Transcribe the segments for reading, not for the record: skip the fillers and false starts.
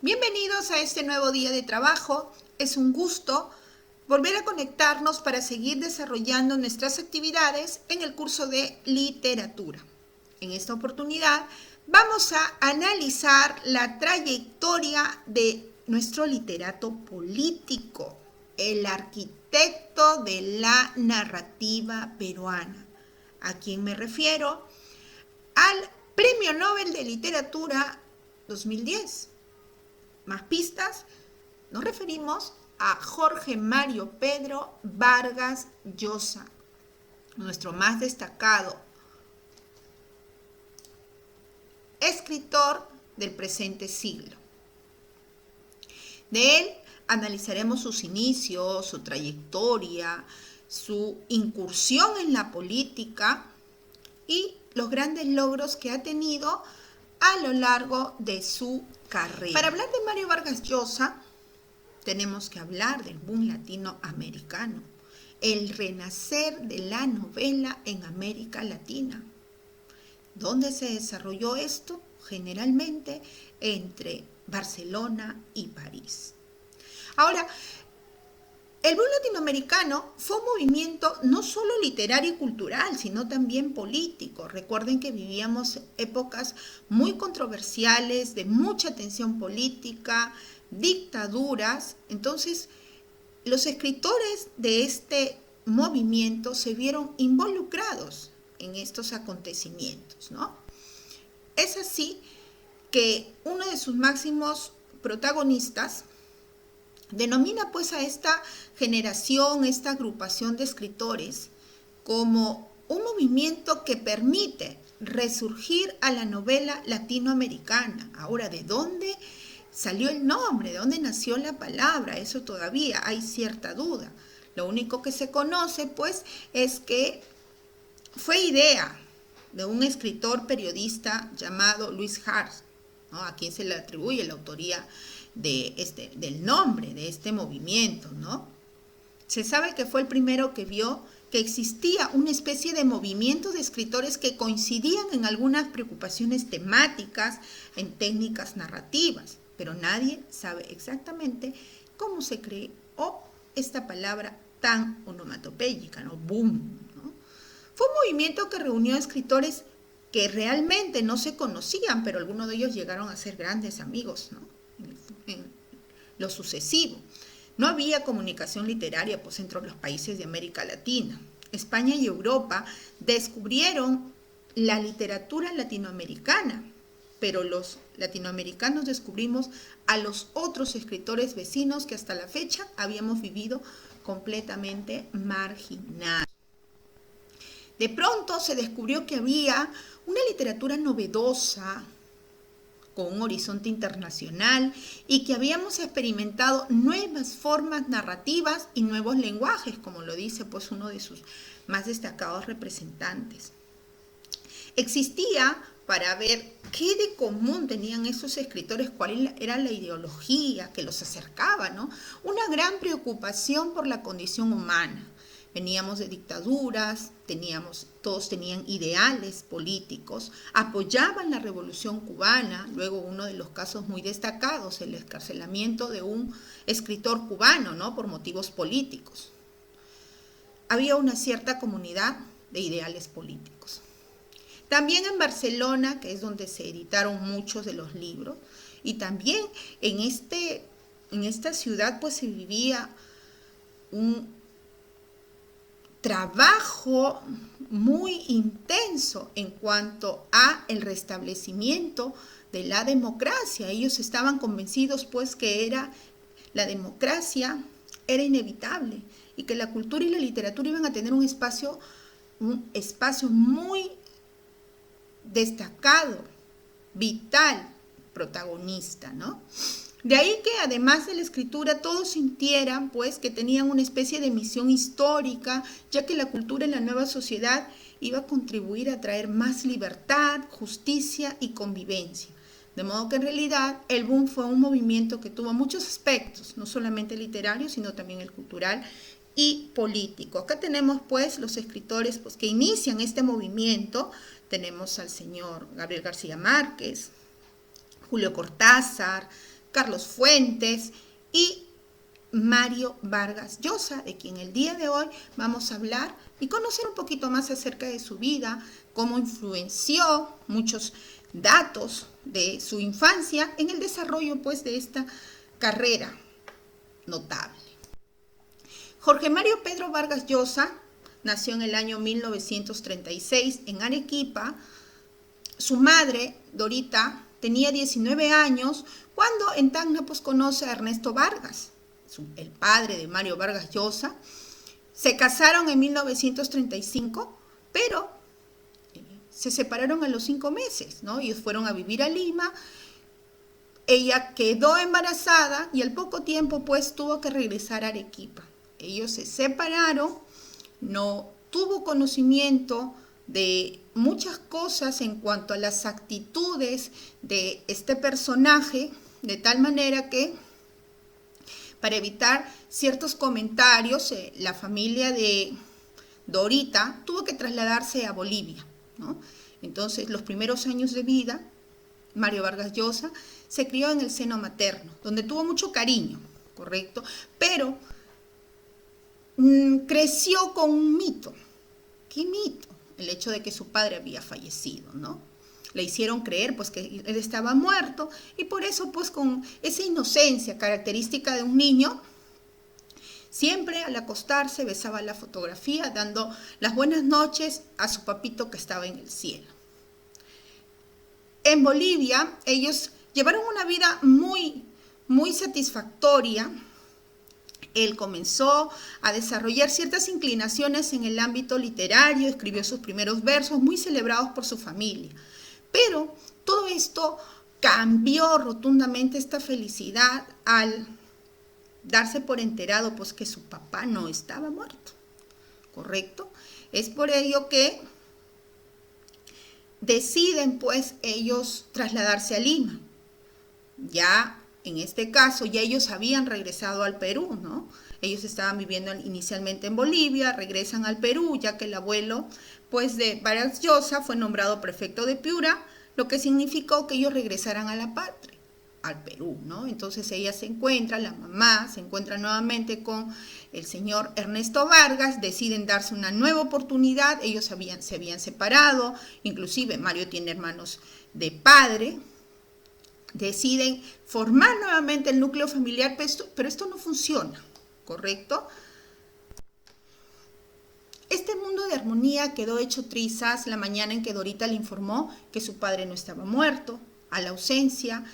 Bienvenidos a este nuevo día de trabajo. Es un gusto volver a conectarnos para seguir desarrollando nuestras actividades en el curso de literatura. En esta oportunidad vamos a analizar la trayectoria de nuestro literato político, el arquitecto de la narrativa peruana. ¿A quién me refiero? Al Premio Nobel de Literatura 2010. Más pistas, nos referimos a Jorge Mario Pedro Vargas Llosa, nuestro más destacado escritor del presente siglo. De él analizaremos sus inicios, su trayectoria, su incursión en la política y los grandes logros que ha tenido a lo largo de su carrera. Para hablar de Mario Vargas Llosa, tenemos que hablar del boom latinoamericano, el renacer de la novela en América Latina. ¿Dónde se desarrolló esto? Generalmente entre Barcelona y París. Ahora, el boom latinoamericano fue un movimiento no solo literario y cultural, sino también político. Recuerden que vivíamos épocas muy controversiales, de mucha tensión política, dictaduras. Entonces, los escritores de este movimiento se vieron involucrados en estos acontecimientos, ¿no? Es así que uno de sus máximos protagonistas denomina pues a esta generación, esta agrupación de escritores, como un movimiento que permite resurgir a la novela latinoamericana. Ahora, ¿de dónde salió el nombre? ¿De dónde nació la palabra? Eso todavía hay cierta duda. Lo único que se conoce pues es que fue idea de un escritor periodista llamado Luis Hart, ¿no? A quien se le atribuye la autoría del nombre de este movimiento, ¿no? Se sabe que fue el primero que vio que existía una especie de movimiento de escritores que coincidían en algunas preocupaciones temáticas, en técnicas narrativas, pero nadie sabe exactamente cómo se creó esta palabra tan onomatopéyica, ¿no? Boom, ¿no? Fue un movimiento que reunió a escritores que realmente no se conocían, pero algunos de ellos llegaron a ser grandes amigos, ¿no? En lo sucesivo. No había comunicación literaria pues, entre los países de América Latina. España y Europa descubrieron la literatura latinoamericana, pero los latinoamericanos descubrimos a los otros escritores vecinos que hasta la fecha habíamos vivido completamente marginados. De pronto se descubrió que había una literatura novedosa, con un horizonte internacional y que habíamos experimentado nuevas formas narrativas y nuevos lenguajes, como lo dice pues uno de sus más destacados representantes. Existía, para ver qué de común tenían esos escritores, cuál era la ideología que los acercaba, ¿no? Una gran preocupación por la condición humana. Veníamos de dictaduras, todos tenían ideales políticos, apoyaban la revolución cubana, luego uno de los casos muy destacados, el encarcelamiento de un escritor cubano, ¿no? Por motivos políticos. Había una cierta comunidad de ideales políticos. También en Barcelona, que es donde se editaron muchos de los libros, y también en esta ciudad pues se vivía un trabajo muy intenso en cuanto a el restablecimiento de la democracia. Ellos estaban convencidos pues que la democracia era inevitable y que la cultura y la literatura iban a tener un espacio muy destacado, vital, protagonista, ¿no? De ahí que además de la escritura todos sintieran pues que tenían una especie de misión histórica, ya que la cultura en la nueva sociedad iba a contribuir a traer más libertad, justicia y convivencia. De modo que en realidad el boom fue un movimiento que tuvo muchos aspectos, no solamente literario, sino también el cultural y político. Acá tenemos pues los escritores pues, que inician este movimiento. Tenemos al señor Gabriel García Márquez, Julio Cortázar, Carlos Fuentes y Mario Vargas Llosa, de quien el día de hoy vamos a hablar y conocer un poquito más acerca de su vida, cómo influenció muchos datos de su infancia en el desarrollo pues de esta carrera notable. Jorge Mario Pedro Vargas Llosa nació en el año 1936 en Arequipa. Su madre, Dorita, tenía 19 años cuando en Tacna pues conoce a Ernesto Vargas, el padre de Mario Vargas Llosa. Se casaron en 1935, pero se separaron a los 5 meses, ¿no? Ellos fueron a vivir a Lima. Ella quedó embarazada y al poco tiempo pues tuvo que regresar a Arequipa. Ellos se separaron, no tuvo conocimiento de muchas cosas en cuanto a las actitudes de este personaje, de tal manera que para evitar ciertos comentarios, la familia de Dorita tuvo que trasladarse a Bolivia, ¿no? Entonces, los primeros años de vida, Mario Vargas Llosa se crió en el seno materno, donde tuvo mucho cariño, ¿correcto? Pero creció con un mito. ¿Qué mito? El hecho de que su padre había fallecido, ¿no? Le hicieron creer pues que él estaba muerto y por eso pues con esa inocencia característica de un niño, siempre al acostarse besaba la fotografía dando las buenas noches a su papito que estaba en el cielo. En Bolivia ellos llevaron una vida muy satisfactoria. Él comenzó a desarrollar ciertas inclinaciones en el ámbito literario, escribió sus primeros versos muy celebrados por su familia. Pero todo esto cambió rotundamente esta felicidad al darse por enterado pues que su papá no estaba muerto, ¿correcto? Es por ello que deciden pues ellos trasladarse a Lima. Ya en este caso ya ellos habían regresado al Perú, ¿no? Ellos estaban viviendo inicialmente en Bolivia, regresan al Perú, ya que el abuelo pues de Vargas Llosa fue nombrado prefecto de Piura, lo que significó que ellos regresaran a la patria, al Perú, ¿no? Entonces ella se encuentra, la mamá se encuentra nuevamente con el señor Ernesto Vargas, deciden darse una nueva oportunidad, ellos se habían separado, inclusive Mario tiene hermanos de padre, deciden formar nuevamente el núcleo familiar, pero esto no funciona, ¿correcto? Este mundo de armonía quedó hecho trizas la mañana en que Dorita le informó que su padre no estaba muerto. A la ausencia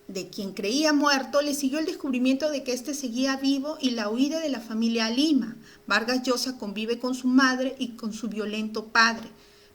de quien creía muerto, le siguió el descubrimiento de que éste seguía vivo y la huida de la familia a Lima. Vargas Llosa convive con su madre y con su violento padre.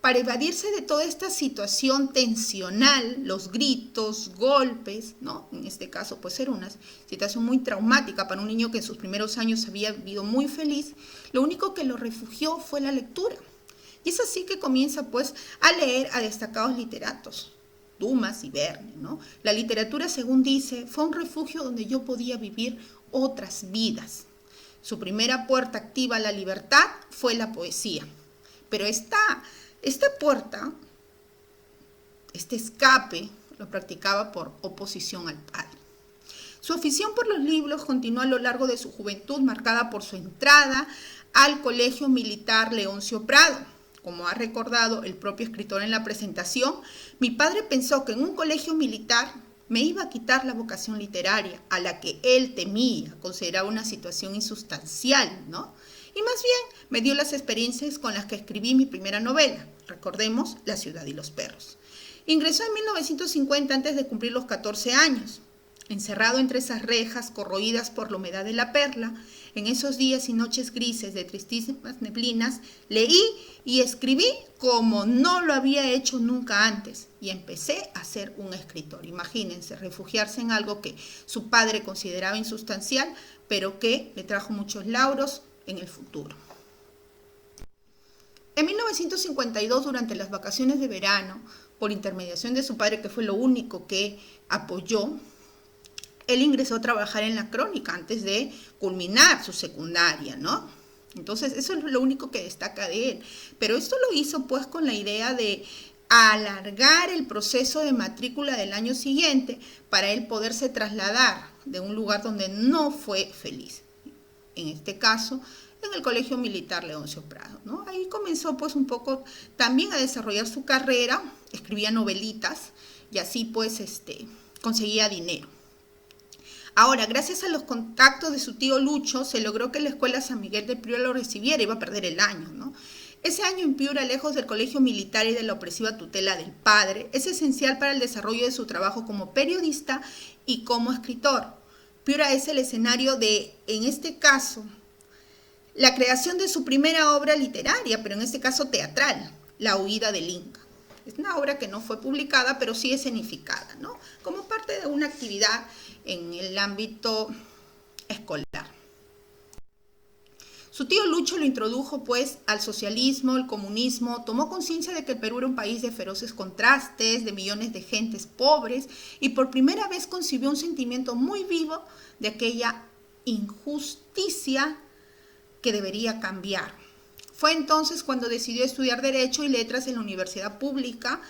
Para evadirse de toda esta situación tensional, los gritos, golpes, ¿no? En este caso, pues era una situación muy traumática para un niño que en sus primeros años había vivido muy feliz, lo único que lo refugió fue la lectura. Y es así que comienza, pues, a leer a destacados literatos, Dumas y Verne, ¿no? La literatura, según dice, fue un refugio donde yo podía vivir otras vidas. Su primera puerta activa a la libertad fue la poesía. Pero esta puerta, este escape, lo practicaba por oposición al padre. Su afición por los libros continuó a lo largo de su juventud, marcada por su entrada al Colegio Militar Leoncio Prado. Como ha recordado el propio escritor en la presentación, mi padre pensó que en un colegio militar me iba a quitar la vocación literaria, a la que él temía, consideraba una situación insustancial, ¿no? Y más bien me dio las experiencias con las que escribí mi primera novela, recordemos, La ciudad y los perros. Ingresó en 1950 antes de cumplir los 14 años. Encerrado entre esas rejas corroídas por la humedad de la perla, en esos días y noches grises de tristísimas neblinas, leí y escribí como no lo había hecho nunca antes y empecé a ser un escritor. Imagínense, refugiarse en algo que su padre consideraba insustancial, pero que le trajo muchos lauros en el futuro. En 1952, durante las vacaciones de verano, por intermediación de su padre, que fue lo único que apoyó, él ingresó a trabajar en la Crónica antes de culminar su secundaria, ¿no? Entonces, eso es lo único que destaca de él. Pero esto lo hizo pues con la idea de a alargar el proceso de matrícula del año siguiente para él poderse trasladar de un lugar donde no fue feliz. En este caso, en el Colegio Militar Leoncio Prado, ¿no? Ahí comenzó pues un poco también a desarrollar su carrera, escribía novelitas y así pues conseguía dinero. Ahora, gracias a los contactos de su tío Lucho, se logró que la Escuela San Miguel de Piura lo recibiera, iba a perder el año, ¿no? Ese año en Piura, lejos del colegio militar y de la opresiva tutela del padre, es esencial para el desarrollo de su trabajo como periodista y como escritor. Piura es el escenario de, en este caso, la creación de su primera obra literaria, pero en este caso teatral, La huida del Inca. Es una obra que no fue publicada, pero sí escenificada, ¿no? Como parte de una actividad en el ámbito escolar. Su tío Lucho lo introdujo pues al socialismo, el comunismo, tomó conciencia de que el Perú era un país de feroces contrastes, de millones de gentes pobres, y por primera vez concibió un sentimiento muy vivo de aquella injusticia que debería cambiar. Fue entonces cuando decidió estudiar Derecho y Letras en la Universidad Pública,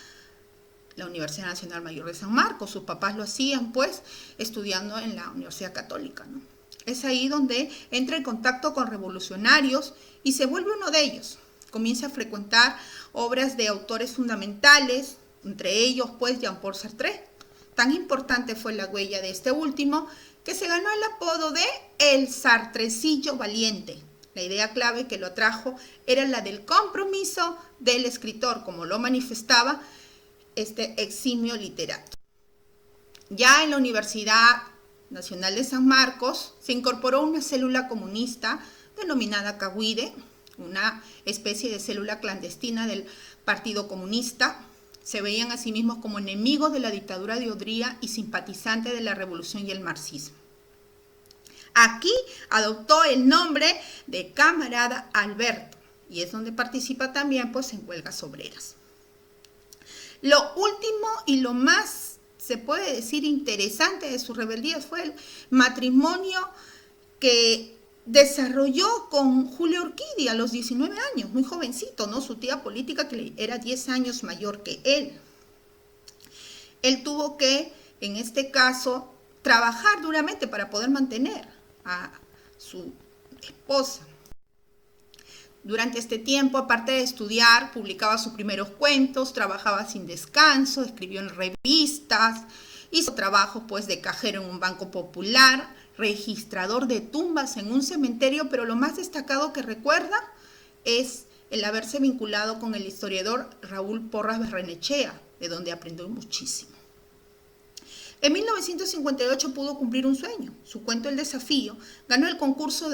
la Universidad Nacional Mayor de San Marcos. Sus papás lo hacían pues estudiando en la Universidad Católica, ¿no? Es ahí donde entra en contacto con revolucionarios y se vuelve uno de ellos. Comienza a frecuentar obras de autores fundamentales, entre ellos pues Jean-Paul Sartre. Tan importante fue la huella de este último que se ganó el apodo de El Sartrecillo Valiente. La idea clave que lo atrajo era la del compromiso del escritor, como lo manifestaba este eximio literato. Ya en la Universidad Nacional de San Marcos se incorporó una célula comunista denominada Cahuide, una especie de célula clandestina del Partido Comunista. Se veían a sí mismos como enemigos de la dictadura de Odría y simpatizantes de la revolución y el marxismo. Aquí adoptó el nombre de Camarada Alberto y es donde participa también pues en huelgas obreras. Lo último y lo más se puede decir interesante de su rebeldía fue el matrimonio que desarrolló con Julia Orquídea a los 19 años, muy jovencito, ¿no? Su tía política que era 10 años mayor que él. Él tuvo que, en este caso, trabajar duramente para poder mantener a su esposa. Durante este tiempo, aparte de estudiar, publicaba sus primeros cuentos, trabajaba sin descanso, escribió en revistas, hizo trabajo pues de cajero en un banco popular, registrador de tumbas en un cementerio, pero lo más destacado que recuerda es el haberse vinculado con el historiador Raúl Porras Barrenechea, de donde aprendió muchísimo. En 1958 pudo cumplir un sueño. Su cuento El Desafío ganó el concurso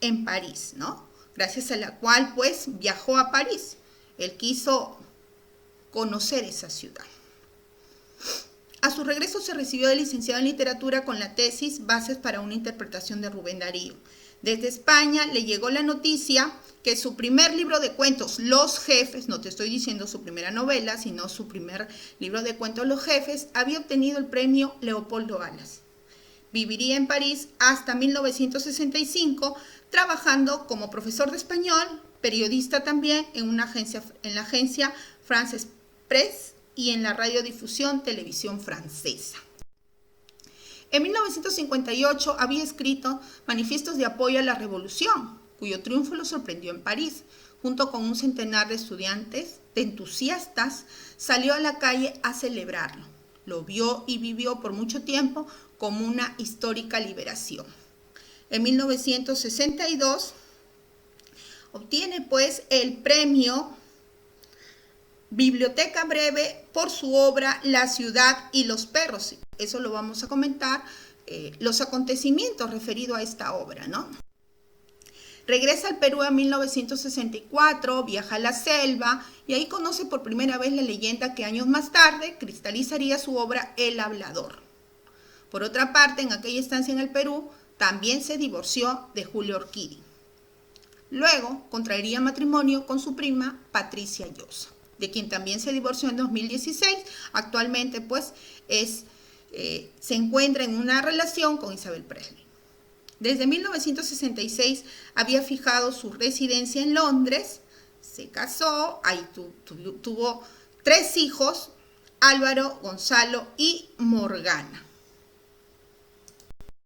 en París, ¿no? Gracias a la cual pues viajó a París. Él quiso conocer esa ciudad. A su regreso se recibió de licenciado en literatura con la tesis Bases para una interpretación de Rubén Darío. Desde España le llegó la noticia que su primer libro de cuentos, Los Jefes, no te estoy diciendo su primera novela, sino su primer libro de cuentos, Los Jefes, había obtenido el premio Leopoldo Alas. Viviría en París hasta 1965, trabajando como profesor de español, periodista también en la agencia France Press y en la radiodifusión Televisión Francesa. En 1958 había escrito manifiestos de apoyo a la revolución, cuyo triunfo lo sorprendió en París. Junto con un centenar de estudiantes, de entusiastas, salió a la calle a celebrarlo. Lo vio y vivió por mucho tiempo como una histórica liberación. En 1962 obtiene pues el premio Biblioteca Breve por su obra La ciudad y los perros. Eso lo vamos a comentar, los acontecimientos referidos a esta obra, ¿no? Regresa al Perú en 1964, viaja a la selva y ahí conoce por primera vez la leyenda que años más tarde cristalizaría su obra El Hablador. Por otra parte, en aquella estancia en el Perú, también se divorció de Julia Orquídea. Luego contraería matrimonio con su prima Patricia Llosa, de quien también se divorció en 2016. Actualmente pues se encuentra en una relación con Isabel Presley. Desde 1966 había fijado su residencia en Londres, se casó, ahí tuvo 3 hijos, Álvaro, Gonzalo y Morgana.